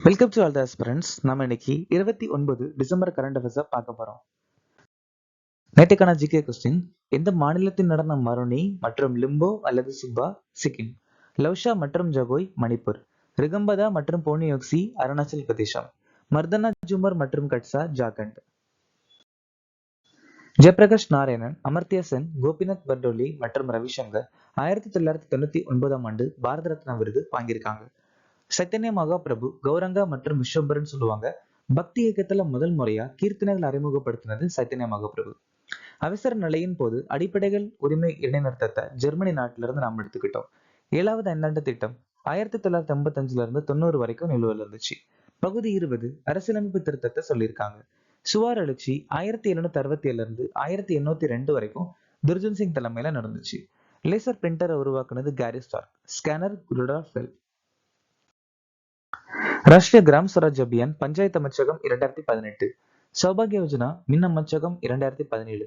Welcome to all the aspirants. நம்ம இன்னைக்கு 29 December current அஃபேர்ஸை பார்க்க போறோம். நேற்றுக்கான ஜிகே கொஸ்டின்: எந்த மாநிலத்தின் நடனம் மரோனி மற்றும் லிம்போ அல்லது சுப்பா சிக்கிம், லவ்ஷா மற்றும் ஜகோய் மணிப்பூர், ரிகம்பதா மற்றும் போனியோக்சி அருணாச்சல் பிரதேசம், மர்தனா ஜூமர் மற்றும் கட்சா ஜார்க்கண்ட். ஜெயபிரகாஷ் நாராயணன், அமர்த்தியா சென், கோபிநாத் பர்டோலி மற்றும் ரவிசங்கர் 1999ஆம் ஆண்டு பாரத ரத்னா விருது வாங்கியிருக்காங்க. சைத்தன்ய மகாபிரபு, கௌரங்கா மற்றும் விஸ்வம்பரன் சொல்லுவாங்க. பக்தி இயக்கத்துல முதல் முறையா கீர்த்தனைகள் அறிமுகப்படுத்தினது சைத்தன்ய மகாபிரபு. அவசர நிலையின் போது அடிப்படைகள் உரிமை இடைநிறுத்தத்தை ஜெர்மனி நாட்டில இருந்து நாம் எடுத்துக்கிட்டோம். 7வது ஐந்தாண்டு திட்டம் 1985 இருந்து 90 வரைக்கும் நிலுவையில் இருந்துச்சு. பகுதி 20 அரசியலமைப்பு திருத்தத்தை சொல்லியிருக்காங்க. சுவார் எழுச்சி 1767 இருந்து 1802 வரைக்கும் துர்ஜன் சிங் தலைமையில நடந்துச்சு. லேசர் பிரிண்டரை உருவாக்குனது Gary Stark. Scanner Rudolf Bell. Rashtriya Gram Swaraj Abhiyan panchayat அமைச்சகம் 2018, சௌபாகிய யோஜனா மின் அமைச்சகம் 2017,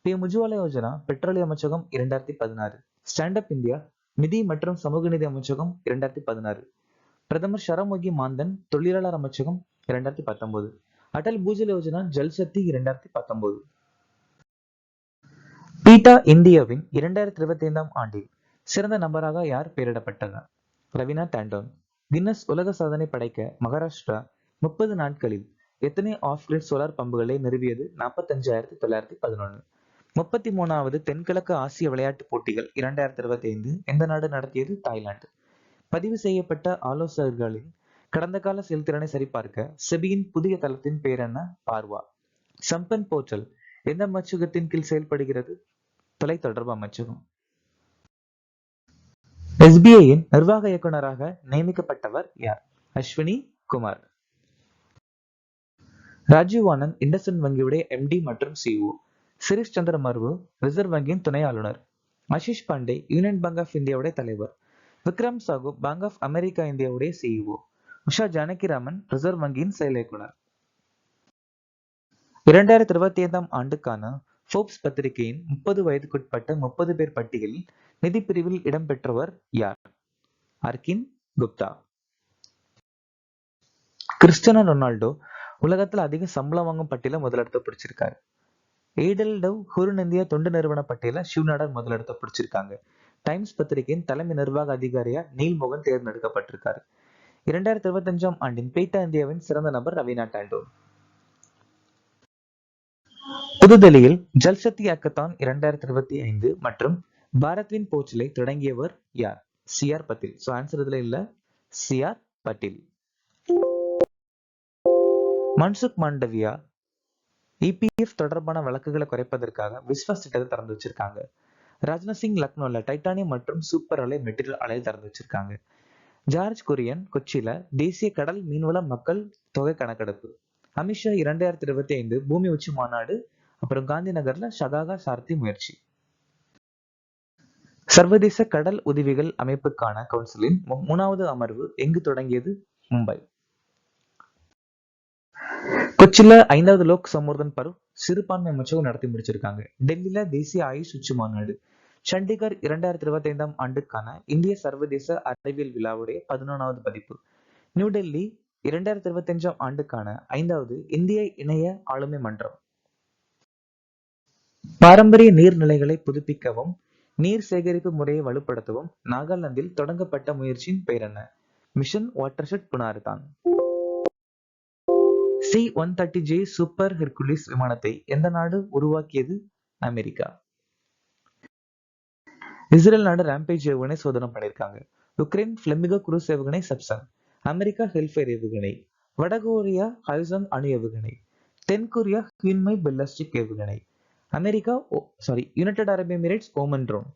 PM உஜ்வாலா யோஜனா பெட்ரோலிய அமைச்சகம் 2016, ஸ்டாண்ட் அப் இந்தியா நிதி மற்றும் சமூக நீதி அமைச்சகம் 2016, பிரதமர் ஷரமோகி மாந்தன் தொழிலாளர் அமைச்சகம் 2019, அடல் பூஜல் யோஜனா ஜல்சக்தி 2019. பீட்டா இந்தியாவின் 2025ஆம் ஆண்டில் சிறந்த நபராக யார் பெயரிடப்பட்டனர்? ரவீனா டாண்டன். கின்னஸ் உலக சாதனை படைக்க மகாராஷ்டிரா 30 நாட்களில் எத்தனை ஆஃப் கிரிட் சோலார் பம்புகளை நிறுவியது? 45,911. 33வது தென்கிழக்கு ஆசிய விளையாட்டுப் போட்டிகள் 2025 எந்த நாடு நடத்தியது? தாய்லாந்து. பதிவு செய்யப்பட்ட ஆலோசகர்களின் கடந்த கால செயல்திறனை சரிபார்க்க செபியின் புதிய தளத்தின் பெயர் என்ன? பார்வா. சம்பன் போர்ட்டல் எந்த அமைச்சகத்தின் கீழ் செயல்படுகிறது? தொலைத்தொடர்பு அமைச்சகம். SBIயின் நிர்வாக இயக்குநராக நியமிக்கப்பட்டவர் யார்? அஸ்வினி குமார். ராஜீவ் ஆனந்த் இண்டஸ்இண்ட் வங்கியுடைய MD மற்றும் CEO. சிரிஷ் சந்திர மர்வு ரிசர்வ் வங்கியின் துணை ஆளுநர். Ashish Pande union bank of இந்தியாவுடைய தலைவர். Vikram Sahu bank of America இந்தியாவுடைய CEO. உஷா ஜானகிராமன் ரிசர்வ் வங்கியின் செயல் இயக்குனர். 2025ஆம் ஆண்டுக்கான ஃபோர்ப்ஸ் பத்திரிகையின் 30 வயதுக்குட்பட்ட 30 பேர் பட்டியலில் நிதி பிரிவில் இடம்பெற்றவர் யார்? அர்கின் குப்தா. கிறிஸ்டியானோ ரொனால்டோ உலகத்துல அதிக சம்பளம் வாங்கும் பட்டியல முதலிடத்தை பிடிச்சிருக்காரு. எய்டல் டவ் ஹுருன் இந்தியா தொண்டு நிறுவன பட்டியல ஷிவ்நாடர் முதலிடத்தை பிடிச்சிருக்காங்க. டைம்ஸ் பத்திரிகையின் தலைமை நிர்வாக அதிகாரியா நீல் மோகன் தேர்ந்தெடுக்கப்பட்டிருக்காரு. 2025ஆம் ஆண்டின் பீட்டா இந்தியாவின் சிறந்த நபர் ரவீனா டாண்டன். புதுதில்லியில் ஜல்சக்தி ஹேக்கத்தான் 2025 மற்றும் பாரத்வின் போர்ட்டலை தொடங்கியவர் யார்? CR பட்டேல். சோ ஆன்சர் இதுல இல்ல, CR பட்டேல். மன்சுக் மாண்டவியா EPF தொடர்பான வழக்குகளை குறைப்பதற்காக விஸ்வாஸ் திட்டத்தை திறந்து வச்சிருக்காங்க. ராஜ்நாத் சிங் லக்னோல டைட்டானியம் மற்றும் சூப்பர் அலை மெட்டீரியல் அலையை திறந்து வச்சிருக்காங்க. ஜார்ஜ் குரியன் கொச்சியில தேசிய கடல் மீன்வள மக்கள் தொகை கணக்கெடுப்பு. அமித்ஷா 2025 பூமி உச்சி மாநாடு, அப்புறம் காந்தி நகர்ல ஷகாகா சார்த்தி முயற்சி. சர்வதேச கடல் உதவிகள் அமைப்புக்கான கவுன்சிலின் 3வது அமர்வு எங்கு தொடங்கியது? மும்பை. கொச்சியில 5வது லோக் சம்மோர்தன் பர்வ் சிறுபான்மை அமைச்சகம் நடத்தி முடிச்சிருக்காங்க. டெல்லியில தேசிய ஆயுஷ் உச்சி மாநாடு. சண்டிகர் 2025ஆம் ஆண்டுக்கான இந்திய சர்வதேச அறிவியல் விழாவுடைய 11வது பதிப்பு. நியூ டெல்லி 2025ஆம் ஆண்டுக்கான 5வது இந்திய இணைய ஆளுமை மன்றம். பாரம்பரிய நீர்நிலைகளை புதுப்பிக்கவும் நீர் சேகரிப்பு முறையை வலுப்படுத்தவும் நாகாலாந்தில் தொடங்கப்பட்ட முயற்சியின் பெயர் என்ன? Mission watershed புனருத்தான். C-130J super Hercules விமானத்தை எந்த நாடு உருவாக்கியது? அமெரிக்கா. இஸ்ரேல் நாடு ராம்பேஜ் ஏவுகணை சோதனை பண்ணிருக்காங்க. உக்ரைன் பிளெமிகோ குரூஸ் ஏவுகணை சப்சன். அமெரிக்கா ஹெல்ஃபயர் ஏவுகணை. வடகொரியா ஹைசங் அணு ஏவுகணை. தென்கொரியா ஹியூன்மை பெல்லஸ்டிக் ஏவுகணை. அமெரிக்கா யுனைடெட் அரபு எமிரேட்ஸ் ஓமன் ட்ரோன்.